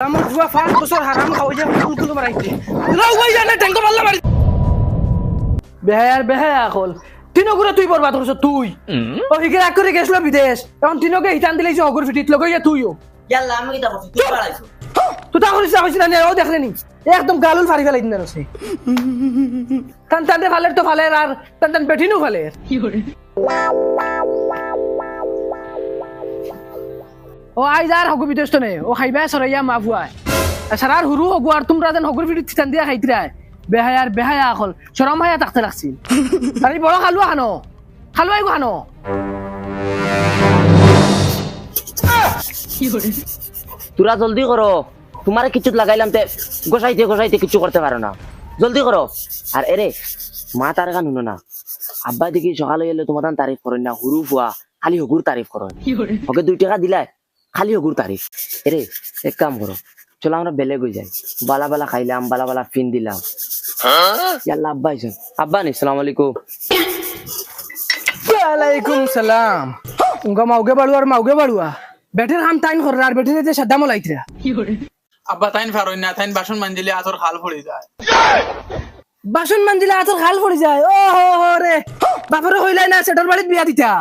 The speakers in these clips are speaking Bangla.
আমার বুয়া 5 বছর হারাম খাওয়া যায় কুলকুল মারাইতে লাউ ভাই জানে ট্যাঙ্ক মারলা মারি বেহায়া কল তিনো করে তুই বরবাদ করছ তুই ও হিকে রাগ করে গেছলো বিদেশ এখন তিনোকে হিতান দিলেই অগর ফিটিত লগাইয়া তুইও ইয়াল্লা আমি কি দেখো তুই পালাইছো তুই তা করিস না ও দেখলেনি একদম গালুল ফারি ফেলাই দিন আছে টান টানতে ফালের তো ফালের আর টান টান বেঠিনু ফালের কি করে ও আইজ আর হগু বিদেশ তো নে ও খাইবা সরাইয়া মাফুয়ায় সারার হুরু হগু আর তোমরা যেন হগুর ফিটিত টান দিয়া খাইতিরা বেহায়া আকল শরম হায়া তাকতে লাগছিল আরে বড় খালুয়া খালুয়াই গো খানো তোরা জলদি করো তোমারে কিছু লাগাইলাম তে গোসাইতে কিছু করতে পারো না জলদি করো আর এরে মা তার গান শুনো না আব্বা দেখি সকালে এলে তোমার তারিফ করেন না হুরু ফুয়া খালি হগুর তারিফ করো ওকে 2 টাকা দিলাই খালি হগুর তারিফ এরে এক কাম করো চলো আমরা বেলে গই যাই বালা বালা খাইলাম বালা বালা ফিন দিলাম ইয়াল্লা আব্বা আইছেন আব্বা নি আসসালামু আলাইকুম ওয়ালাইকুম সালাম উঙ্গা মাউগে বাড়ুয়া বেটের হাম টাইম কর আর বেটের যে সাদা মলাইতরা কি করে আব্বা তাইন ফারই না তাইন বাসন মানজিলে আতর খাল পড়ে যায় বাসন মানজিলে আতর খাল পড়ে যায় ও হো রে বাপরে হইলাই না সেটার বাড়িতে বিয়া দিতা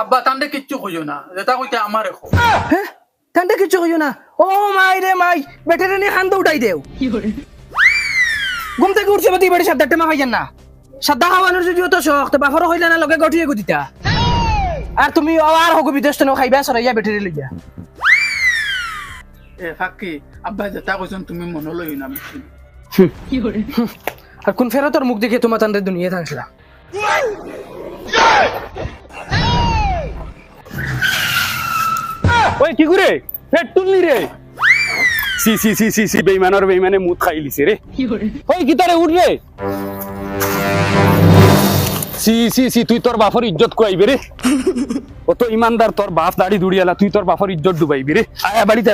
আব্বা তান্ডে কিচ্ছু কইও না যেটা কইতে আমার রেখো হ্যাঁ তান্ডে কিচ্ছু কইও না ও মাই রে মাই বেটের নি খান তো উঠাই দেও কি করে ঘুম থেকে উঠছে বাতি বেড়ে সাদা টেমা খাইছেন না সাদা খাওয়ানোর যদি তো শখ তো বাপরে হইলাই না লগে গঠিয়ে গুদিতা আর তুমি আর হগু বিদেশ তো খাইবা সরাইয়া বেটের লইয়া এ ফাকি আব্বা যেটা কইছেন তুমি মনে লই না বেশি কি করে আর কোন ফেরতর মুখ দেখে তোমার তান্ডে দুনিয়া থাকলা ওই কি করে পেট তুললি রে সি বেইমানে মুত খাই লিছে রে ওই কি তারে উঠ রে সি তুই তোর বাপর ইজ্জত কইবে রে ও তো ইমানদার তোর বাপ দাড়ি দুড়িয়ালা তুই তোর বাপর ইজ্জত ডুবাইবি রে আয় বাড়িতে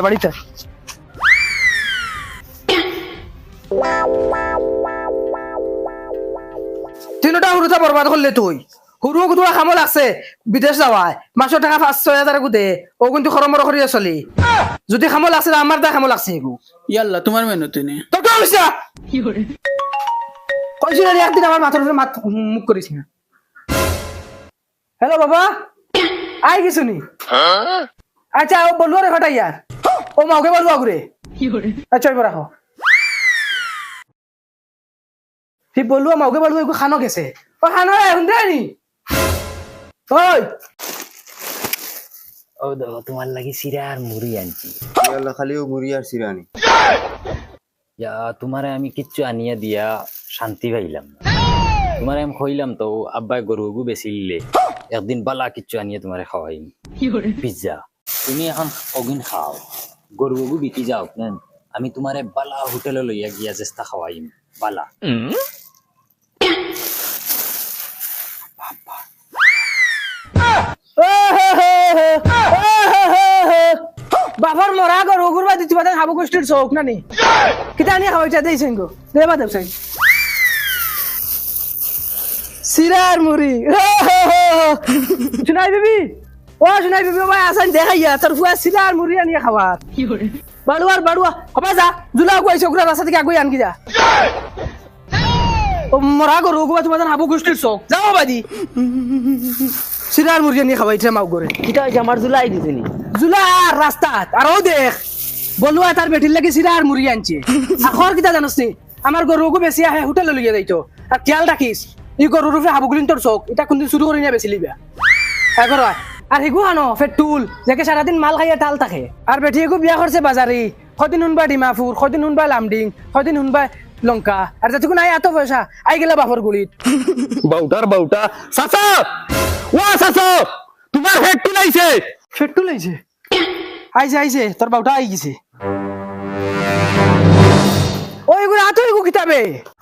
তিনটা হুরুটা বরবাদ করলে তুই হুরু গুদুয়া খামল আছে বিদেশ যাওয়ায় মাসের টাকা 5-6 হাজার গুদে ও কিন্তু খরমর করিয়া চলি যদি খামল আছে আমার দা খামল আছে এগু ইয়াল্লা তোমার মেনু তুমি তো কি হইছে কি করে কইছিল একদিন আমার মাথার উপরে মুখ করিস না হ্যালো বাবা আই গেছুনি আচ্ছা ও বলবো রে ফাটাই यार ও মাওকে বলবো আগুরে কি করে আচ্ছা এবার রাখো ঠিক বলবো মাওকে বলবো এগু খানো গেছে ও খানো এখন দেনি ওই ও দেখো তোমার লাগি সিরা আর মুড়ি আনছি ইয়াল্লা খালি ও মুড়ি আর সিরানি ইয়া তোমারে আমি কিচ্ছু আনিয়া দিয়া শান্তি পাইলাম না তোমারে আমি কইলাম তো আব্বাই গরুগু বেশি লিলে একদিন বালা কিচ্ছু আনিয়া তোমারে খাওয়াইম পিজ্জা তুমি এখন অগিন খাও গরুগু বিকি যাও নেন আমি তোমারে বালা হোটেলে লইয়া গিয়া চেষ্টা খাওয়াইম বালা বাবার মরা গরু গুরবা দিতে পারে হাবু গোষ্ঠীর শোক না নি কিতা নিয়ে খাওয়াইটা দেইছেন গো দেবা দেবছেন সিরার মুড়ি শুনাই বিবি ভাই আসান দেখাইয়া তোর ফুয়া সিরার মুড়ি আনিয়া খাওয়ার কি করে বাড়ুয়া হবা যা জুলা কইছে ওগুলা রাস্তা থেকে আগুই আনকি যা ও মরা গরু গুরবা তোমার হাবু গোষ্ঠীর শোক যাও বাদি সিরার মুড়ি আনিয়া খাওয়াইছে মাও করে কিটা হইছে আমার জুলাই দিছিনি জুলা রাস্তাত আর ও দেখ বলুয়া তার বেটির লাগি সিরা আর মুড়ি আনছে আখর কিতা জানোস নি আমার গরুকে বেশি আহে হোটেলে লইয়া যাইতো আর খেয়াল রাখিস ই গরুর উপরে হাবুগুলিন তোর চোখ এটা কোনদিন শুরু করে নিয়ে বেশি লিবা এখন আর হেগু আনো ফেটুল যাকে সারাদিন মাল খাইয়া টাল থাকে আর বেটি এগু বিয়া করছে বাজারি কদিন শুনবা ডিমাপুর কদিন শুনবা লামডিং কদিন শুনবা লঙ্কা আর যাতে নাই এত পয়সা আই গেলা বাপর গুলিত বাউটা চাচা তোমার হেড তুলাইছে ফেটুল আইছে তোর বাউটা আই গেছে ওই গুড়া তুই গু কিতাবে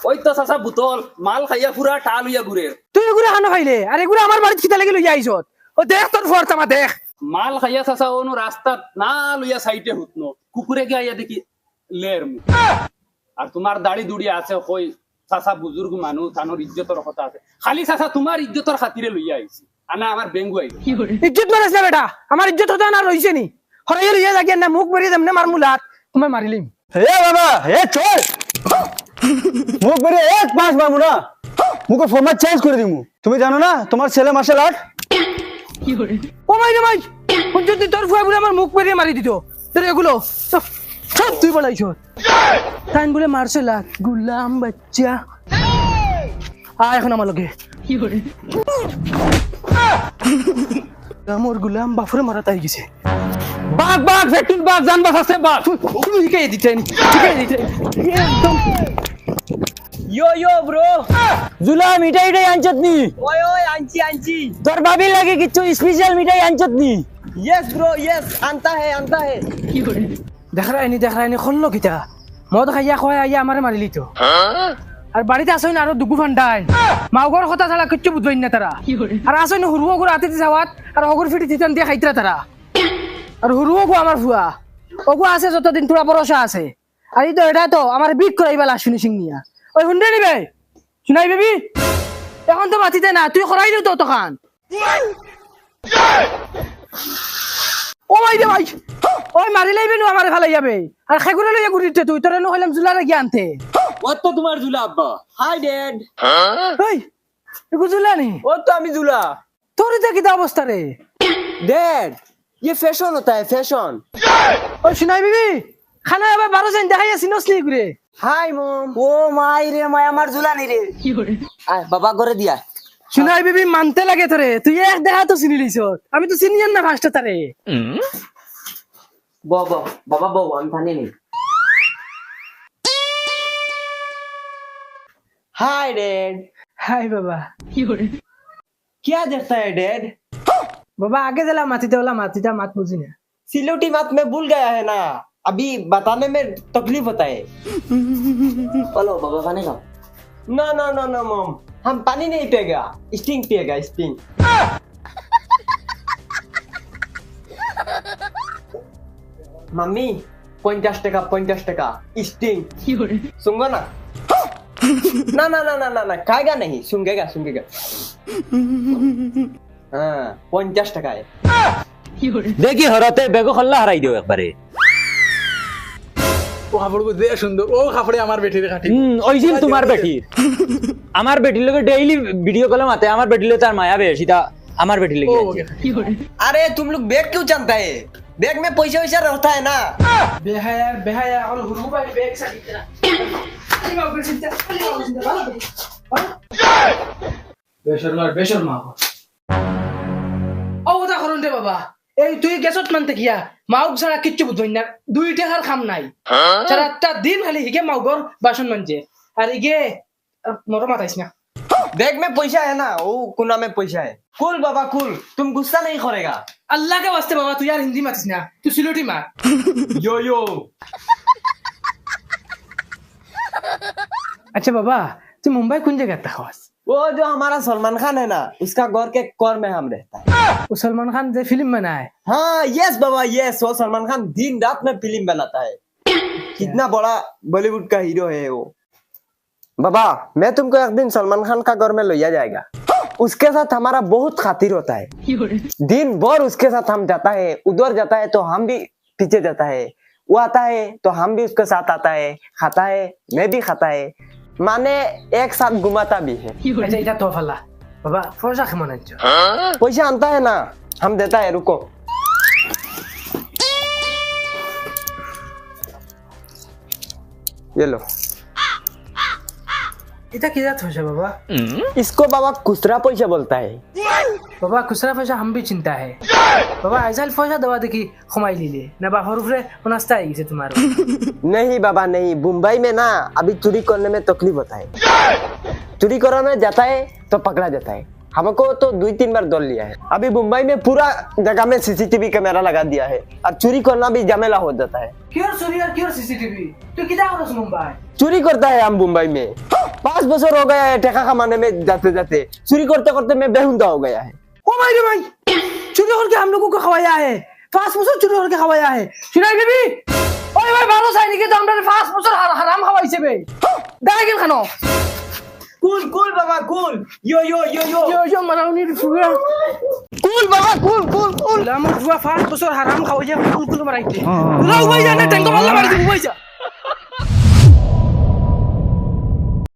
ওই তো চাচা বুতল মাল খাইয়া পুরা টাল হইয়া ঘুরে তুই এগুলো খানো খাইলে আর এগুলো আমার বাড়িতে কিতা লাগি লইয়া আইছত ও দেখ তোর ফরতামা দেখ মাল খাইয়া চাচা অনু রাস্তা না লইয়া সাইডে হুতনো কুকুরে গিয়া দেখি লের মু আর তোমার দাড়ি দুড়ি আছে কই চাচা বুজুর্গ মানুষ তানোর ইজ্জতের কথা আছে খালি চাচা তোমার ইজ্জতের খাতিরে লইয়া আইছি আনা আমার বেঙ্গু আইছি ইজ্জত মারাস না বেটা আমার ইজ্জত হতো না রইছে নি হরাইয়া লইয়া যাগিয়া না মুখ বেরিয়ে দেমনে মার মুলাত তোমায় মারিলিম। হে বাবা হে চল মুখ বেরিয়ে এক পাঁচ মারবো না, মুখে ফরম্যাট চেঞ্জ করে দিমু। তুমি জানো না তোমার ছেলে মার্শাল আর্ট? ও ভাই রে ভাই, যদি তোর ফুয়া বলে আমার মুখ বেরিয়ে মারি দিত, তোর এগুলো সব সব তুই বলাইছ। তাই বলে মারছে লাগ গুলাম বাচ্চা। এখন আমার লগে আমার গুলাম বাফরে মারা তাই গেছে। বাঘ বাঘ ফেটুন বাঘ জান বাস আছে বাঘ। তুমি শিখাই দিতেন, শিখাই দিতেন একদম। ইয়ো ব্রো, জুলা মিঠাই টাই আনছত নি? ওই আনছি তোর ভাবি লাগে কিছু স্পেশাল মিঠাই আনছত নি? यस ब्रो यस आनता है দেখ রায়নি খল্লো কিতা মদ খাইয়া খোয়া আইয়া আমারে মারিলি তো। আর বাড়িতে আসই না আরো দুগু ফান্ডাই মাউগর কথা ছাড়া কিচ্ছু বুঝবেন না তারা। আর আসই না হুরুও গুড় হাতে যাওয়াত আর অগুর ফিটি তিতান দিয়ে খাইতরা তারা। আর হুরুও গো আমার ফুয়া ওগু আছে যতদিন তোরা ভরসা আছে। আর এই তো এটা তো আমার বিট করাইবা লাশ ফিনিশিং নিয়া। ওই হুন্ডে নিবে শুনাই বেবি, এখন তো মাতিতে না, তুই করাই দিও তো তখন। ও ভাই রে ভাই, ওই মারি লাইবে নু আমারে ভালাই যাবে। আর খেগুরে লইয়া ঘুরিতে তুই তোরে নু হইলাম জুলারে জ্ঞানতে। वो तो तुम्हारा झूला अब्बा हाय डैड ওই এগু জুলা নি वो तो अमी झूला তোর এটা কি অবস্থা রে? डैड ये फैशन होता है फैशन ওই শুনাই বিবি, খানা এবার 12 জন দেখাইয়া সিনস নি ঘুরে। हाय मॉम ओ माई रे माय আমার झूला नहीं रे आय बाबा করে দিয়া শুনাই বিবি মানতে লাগে তোরে, তুই এক দেখা তো চিনি লিছ, আমি তো চিনি না ফার্স্ট তারে। বাবা বাবা বউ আমি পানি নেই। हाय डैड হাই বাবা। क्या देखता है डैड বাবা আগে জেলা মাতিতে ওলা মাতিটা মাত বুঝি না। सिलोटी बात में भूल गया है ना, अभी बताने में तकलीफ होता है। বলো বাবা পানি খাও। No no no no mom हम पानी नहीं पिएगा, स्टिंग पिएगा स्टिंग। मम्मी 50 টাকা स्टिंग सुनगो ना ना ना ना ना ना ना खाएगा नहीं, सुंगेगा हाँ 50 টাকা है। দেখি হরতে বেগো খল্লা হারাই দিও একবারে। ও কাপড় দে সুন্দর, ও কাপড়ে আমার বেটির কাটি। ওই যে তোমার বেটির, আমার বেটির লগে ডেইলি ভিডিও কলে মাতে। আমার বেটির লগে তার মায়া বেশি, তা আমার বেটির লগে अरे तुम लोग बैग क्यों जानता है, बैग में पैसा वैसा रहता है ना। বেহায়া বেহায়া আর হুরু ভাই বেগ সাকিতরা। আরে বাবা সিদ্ধা, আরে বাবা সিদ্ধা ভালো করে। বেশরমা ও ওটা করুন রে বাবা। এই তুই গেছত মানতে কিয়া মাউক ছাড়া কিচ্ছু বুঝবই না, 2 টাকার খাম নাই। সারাটা দিন খালি হিগে মাউগর বাসন মানছে আর ইগে মরো মাতাইছ না। बैग में पैसा है ना, वो कुना में पैसा है। कूल बाबा कूल, तुम गुस्सा नहीं करेगा। अल्लाह के वास्ते बाबा तू यार हिंदी मातिस ना, तू सिलोटी मार। यो यो अच्छा बाबा तू मुंबई कौन जगह था खास? वो जो हमारा सलमान खान है ना, उसका घर के कोर में हम रहता है। वो सलमान खान जो फिल्म बनाए। हाँ यस बाबा यस, वो सलमान खान दिन रात में फिल्म बनाता है। कितना बड़ा बॉलीवुड का हीरो है वो। बाबा मैं तुमको एक दिन सलमान खान का घर में लिया जाएगा। उसके साथ हमारा बहुत खातिर होता है, दिन भर उसके साथ हम जाता है, उधर जाता है तो हम भी पीछे जाता है, वो आता है तो हम भी उसके साथ आता है, खाता है मैं भी खाता है, माने एक साथ घुमाता भी है। अच्छा इधर तो फला बाबा फौजा के मन अच्छा पैसा आता है ना, हम देता है, रुको। ये लो। इधर किधर था बाबा? इसको बाबा खुसरा पैसा बोलता है। बाबा खुसरा फौजा हम भी चिंता है बाबा। ऐसा फौजा दवा देखी खुमाई लीले ना बा हरूले नाश्ता आई से तुम्हारा। नहीं बाबा नहीं, मुंबई में ना अभी चोरी करने में तकलीफ होता है। चोरी करने जाता है तो पकड़ा जाता है। हमको तो 2-3 बार दौड़ लिया है। अभी मुंबई में पूरा जगह में सीसीटीवी कैमरा लगा दिया है, और चोरी करना भी झमेला हो जाता है। क्यों चोरी और क्यों सीसीटीवी? तू किधर हो मुंबई? चोरी करता है हम मुंबई में, 5 बছর हो गया है ठेका कमाने में जाते जाते, चोरी करते करते मैं बेहुदा हो गया है। ओ भाई रे भाई, चोरी करके हम लोगों को खवाया है, फास्ट फूड चोरी करके खवाया है। सुनाई बेबी ओए भाई 12 साल के तो हमने फास्ट फूड हराम खवाई से बे दाई के खानो। कूल कूल बाबा कूल, यो यो यो यो यो यो मनाउनी फुगा কুল বাবা কুল কুল কুল আমার বুয়া 5 বছর হারাম খাওয়া যায় কুল কুল মারাইতে পুরা উবাই জানে ট্যাঙ্ক মারলা মারি উবাই যা